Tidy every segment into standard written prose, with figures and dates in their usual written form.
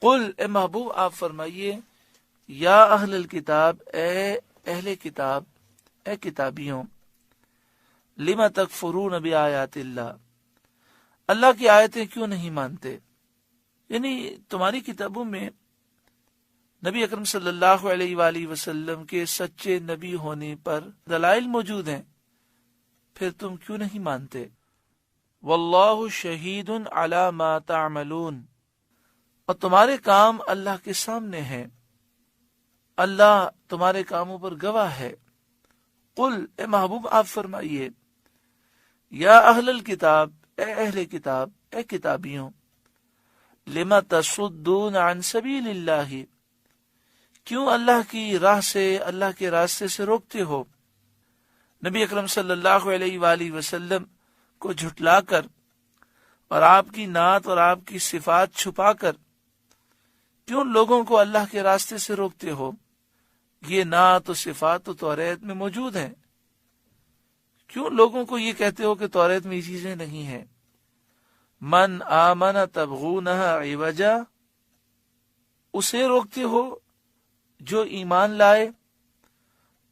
قل اے محبوب آپ فرمائیے، یا اہل الکتاب، اے اہل کتاب، اے کتابیوں، لما تکفرون بآیات اللہ، اللہ کی آیتیں کیوں نہیں مانتے؟ یعنی تمہاری کتابوں میں نبی اکرم صلی اللہ علیہ وآلہ وسلم کے سچے نبی ہونے پر دلائل موجود ہیں، پھر تم کیوں نہیں مانتے؟ واللہ شہید علی ما تعملون، اور تمہارے کام اللہ کے سامنے ہیں، اللہ تمہارے کاموں پر گواہ ہے۔ قل اے محبوب آپ فرمائیے، یا اہل الکتاب، اے اہل کتاب، اے کتابیوں، لما تصدون عن سبیل اللہ، کیوں اللہ کی راہ سے، اللہ کے راستے سے روکتے ہو؟ نبی اکرم صلی اللہ علیہ وآلہ وسلم کو جھٹلا کر اور آپ کی نعت اور آپ کی صفات چھپا کر کیوں لوگوں کو اللہ کے راستے سے روکتے ہو؟ یہ نعت و صفات تو توریت میں موجود ہیں، کیوں لوگوں کو یہ کہتے ہو کہ توریت میں یہ چیزیں نہیں ہیں؟ من آمن تبغونها عوجا، اسے روکتے ہو جو ایمان لائے،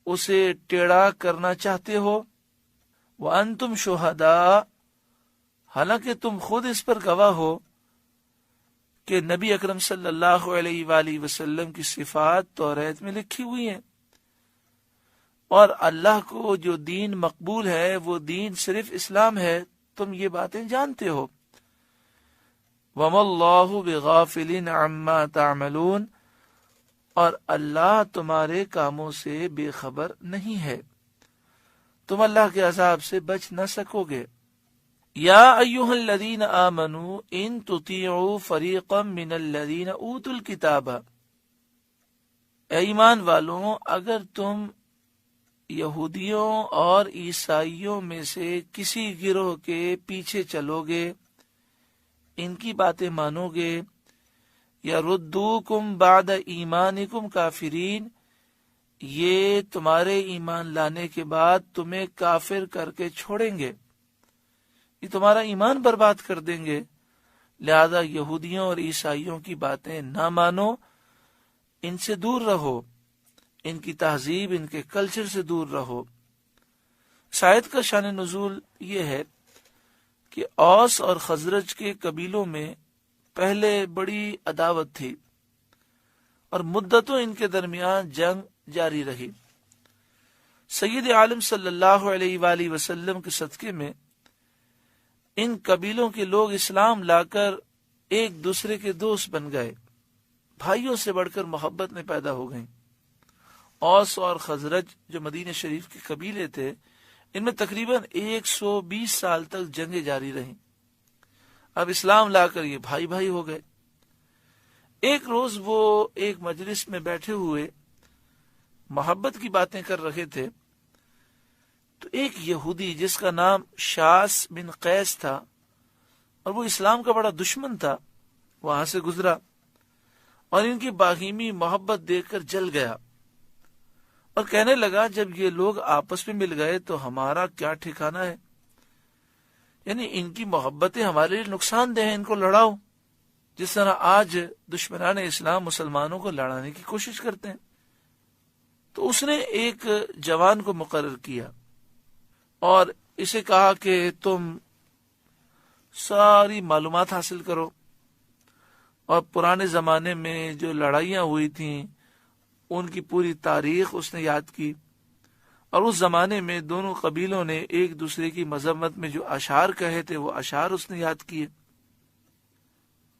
اسے ٹیڑھا کرنا چاہتے ہو۔ وانتم شہداء، حالانکہ تم خود اس پر گواہ ہو کہ نبی اکرم صلی اللہ علیہ وآلہ وسلم کی صفات توریت میں لکھی ہوئی ہیں، اور اللہ کو جو دین مقبول ہے وہ دین صرف اسلام ہے، تم یہ باتیں جانتے ہو۔ وَمَا اللَّهُ بِغَافِلٍ عَمَّا تَعْمَلُونَ، اور اللہ تمہارے کاموں سے بے خبر نہیں ہے، تم اللہ کے عذاب سے بچ نہ سکو گے۔ یا ایھا الذین آمنوا ان تطیعوا فریقا من الذین اوتوا الکتاب، اے ایمان والوں، اگر تم یہودیوں اور عیسائیوں میں سے کسی گروہ کے پیچھے چلو گے، ان کی باتیں مانو گے، یردوکم بعد ایمانکم کافرین، یہ تمہارے ایمان لانے کے بعد تمہیں کافر کر کے چھوڑیں گے، یہ تمہارا ایمان برباد کر دیں گے، لہذا یہودیوں اور عیسائیوں کی باتیں نہ مانو، ان سے دور رہو، ان کی تہذیب، ان کے کلچر سے دور رہو۔ اس آیت کا شان نزول یہ ہے کہ اوس اور خزرج کے قبیلوں میں پہلے بڑی عداوت تھی اور مدتوں ان کے درمیان جنگ جاری رہی۔ سید عالم صلی اللہ علیہ وآلہ وسلم کے صدقے میں ان قبیلوں کے لوگ اسلام لا کر ایک دوسرے کے دوست بن گئے، بھائیوں سے بڑھ کر محبت میں پیدا ہو گئیں۔ اوس اور خزرج جو مدینہ شریف کے قبیلے تھے، ان میں تقریباً 120 سال تک جنگیں جاری رہیں۔ اب اسلام لا کر یہ بھائی بھائی ہو گئے۔ ایک روز وہ ایک مجلس میں بیٹھے ہوئے محبت کی باتیں کر رہے تھے، تو ایک یہودی جس کا نام شاس بن قیس تھا اور وہ اسلام کا بڑا دشمن تھا، وہاں سے گزرا اور ان کی باہمی محبت دیکھ کر جل گیا اور کہنے لگا، جب یہ لوگ آپس میں مل گئے تو ہمارا کیا ٹھکانہ ہے؟ یعنی ان کی محبتیں ہمارے لیے نقصان دہ ہیں، ان کو لڑاؤ، جس طرح آج دشمنان اسلام مسلمانوں کو لڑانے کی کوشش کرتے ہیں۔ تو اس نے ایک جوان کو مقرر کیا اور اسے کہا کہ تم ساری معلومات حاصل کرو اور پرانے زمانے میں جو لڑائیاں ہوئی تھیں ان کی پوری تاریخ اس نے یاد کی، اور اس زمانے میں دونوں قبیلوں نے ایک دوسرے کی مذمت میں جو اشعار کہے تھے وہ اشعار اس نے یاد کیے۔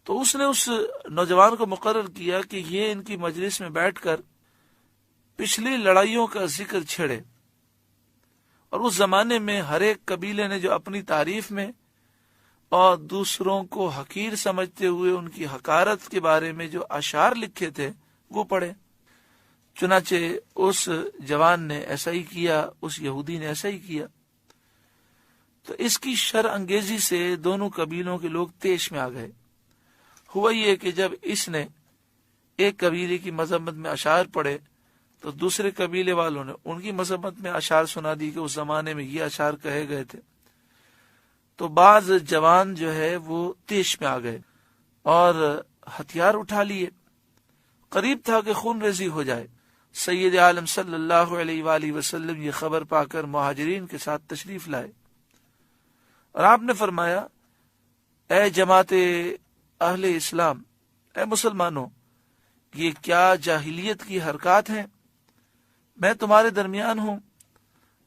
تو اس نے اس نوجوان کو مقرر کیا کہ یہ ان کی مجلس میں بیٹھ کر پچھلی لڑائیوں کا ذکر چھیڑے، اور اس زمانے میں ہر ایک قبیلے نے جو اپنی تعریف میں اور دوسروں کو حقیر سمجھتے ہوئے ان کی حقارت کے بارے میں جو اشعار لکھے تھے وہ پڑھے۔ چنانچہ اس جوان نے ایسا ہی کیا، اس یہودی نے ایسا ہی کیا۔ تو اس کی شر انگیزی سے دونوں قبیلوں کے لوگ طیش میں آ گئے۔ ہوا یہ کہ جب اس نے ایک قبیلے کی مذمت میں اشعار پڑھے تو دوسرے قبیلے والوں نے ان کی مذمت میں اشعار سنا دی کہ اس زمانے میں یہ اشعار کہے گئے تھے۔ تو بعض جوان جو ہے وہ طیش میں آ گئے اور ہتھیار اٹھا لیے، قریب تھا کہ خون ریزی ہو جائے۔ سید عالم صلی اللہ علیہ وآلہ وسلم یہ خبر پا کر مہاجرین کے ساتھ تشریف لائے اور آپ نے فرمایا، اے جماعت اہل اسلام، اے مسلمانوں، یہ کیا جاہلیت کی حرکات ہیں؟ میں تمہارے درمیان ہوں،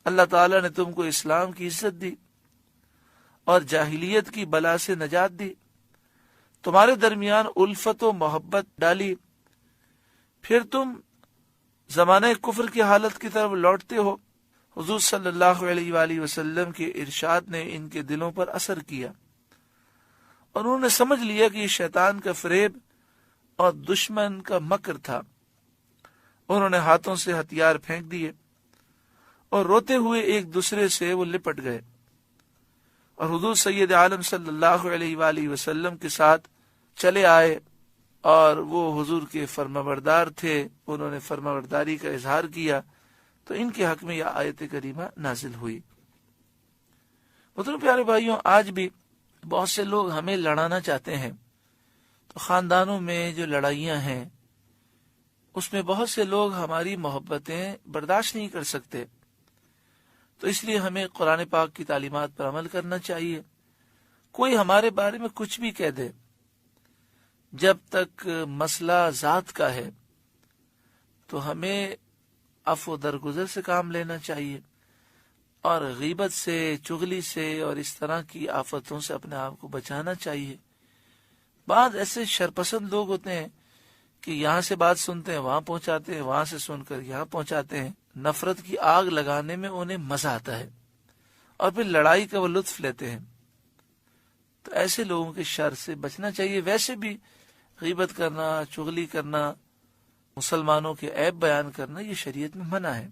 اللہ تعالیٰ نے تم کو اسلام کی عزت دی اور جاہلیت کی بلا سے نجات دی، تمہارے درمیان الفت و محبت ڈالی، پھر تم زمانہ کفر کی حالت کی طرف لوٹتے ہو۔ حضور صلی اللہ علیہ وآلہ وسلم کے ارشاد نے ان کے دلوں پر اثر کیا اور انہوں نے سمجھ لیا کہ یہ شیطان کا فریب اور دشمن کا مکر تھا۔ انہوں نے ہاتھوں سے ہتھیار پھینک دیے اور روتے ہوئے ایک دوسرے سے وہ لپٹ گئے اور حضور سید عالم صلی اللہ علیہ وآلہ وسلم کے ساتھ چلے آئے، اور وہ حضور کے فرمانبردار تھے، انہوں نے فرمانبرداری کا اظہار کیا، تو ان کے حق میں یہ آیت کریمہ نازل ہوئی۔ محترم پیارے بھائیوں، آج بھی بہت سے لوگ ہمیں لڑانا چاہتے ہیں، تو خاندانوں میں جو لڑائیاں ہیں اس میں بہت سے لوگ ہماری محبتیں برداشت نہیں کر سکتے، تو اس لیے ہمیں قرآن پاک کی تعلیمات پر عمل کرنا چاہیے۔ کوئی ہمارے بارے میں کچھ بھی کہہ دے، جب تک مسئلہ ذات کا ہے تو ہمیں عفو درگزر سے کام لینا چاہیے اور غیبت سے، چغلی سے اور اس طرح کی آفتوں سے اپنے آپ کو بچانا چاہیے۔ بعض ایسے شرپسند لوگ ہوتے ہیں کہ یہاں سے بات سنتے ہیں وہاں پہنچاتے ہیں، وہاں سے سن کر یہاں پہنچاتے ہیں، نفرت کی آگ لگانے میں انہیں مزہ آتا ہے اور پھر لڑائی کا وہ لطف لیتے ہیں۔ تو ایسے لوگوں کے شر سے بچنا چاہیے۔ ویسے بھی غیبت کرنا، چغلی کرنا، مسلمانوں کے عیب بیان کرنا، یہ شریعت میں منع ہے۔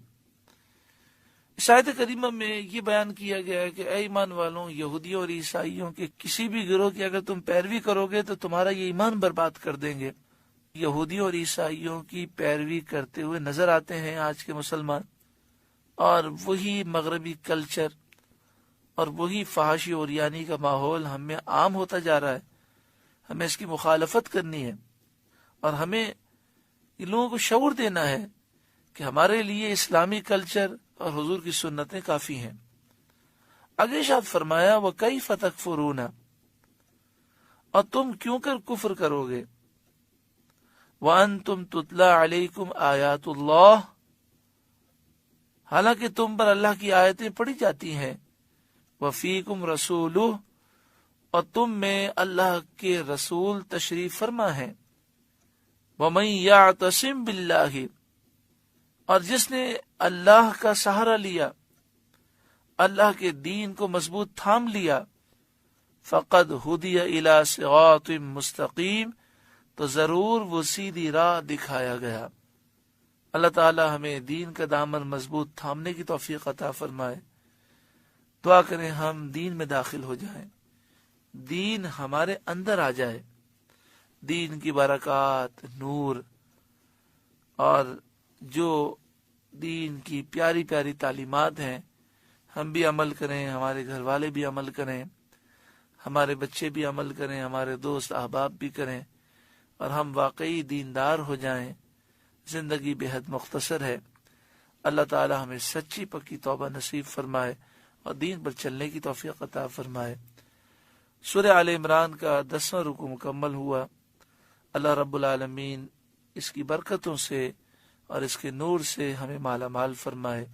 اس آیت کریمہ میں یہ بیان کیا گیا ہے کہ اے ایمان والوں، یہودیوں اور عیسائیوں کے کسی بھی گروہ کی اگر تم پیروی کرو گے تو تمہارا یہ ایمان برباد کر دیں گے۔ یہودیوں اور عیسائیوں کی پیروی کرتے ہوئے نظر آتے ہیں آج کے مسلمان، اور وہی مغربی کلچر اور وہی فحاشی اور یعنی کا ماحول ہم میں عام ہوتا جا رہا ہے۔ ہمیں اس کی مخالفت کرنی ہے اور ہمیں ان لوگوں کو شعور دینا ہے کہ ہمارے لیے اسلامی کلچر اور حضور کی سنتیں کافی ہیں۔ آگے ارشاد فرمایا، وَكَيْفَ تَكْفُرُونَ، اور تم کیوں کر کفر کرو گے، وَأَنْتُمْ تُتْلَى عَلَيْكُمْ آیَاتُ اللَّهِ، حالانکہ تم پر اللہ کی آیتیں پڑھی جاتی ہیں، وَفِيكُمْ رَسُولُهُ، اور تم میں اللہ کے رسول تشریف فرما ہے، وَمَنْ يَعْتَصِمْ بِاللَّهِ، اور جس نے اللہ کا سہارا لیا، اللہ کے دین کو مضبوط تھام لیا، فَقَدْ هُدِيَ إِلَى صِرَاطٍ مُسْتَقِيمٍ، تو ضرور وہ سیدھی راہ دکھایا گیا۔ اللہ تعالی ہمیں دین کا دامن مضبوط تھامنے کی توفیق عطا فرمائے۔ دعا کریں ہم دین میں داخل ہو جائیں، دین ہمارے اندر آ جائے، دین کی برکات، نور اور جو دین کی پیاری پیاری تعلیمات ہیں ہم بھی عمل کریں، ہمارے گھر والے بھی عمل کریں، ہمارے بچے بھی عمل کریں، ہمارے دوست احباب بھی کریں، اور ہم واقعی دیندار ہو جائیں۔ زندگی بے حد مختصر ہے۔ اللہ تعالی ہمیں سچی پکی توبہ نصیب فرمائے اور دین پر چلنے کی توفیق عطا فرمائے۔ سورہ آل عمران کا 10واں رکوع مکمل ہوا۔ اللہ رب العالمین اس کی برکتوں سے اور اس کے نور سے ہمیں مالا مال فرمائے۔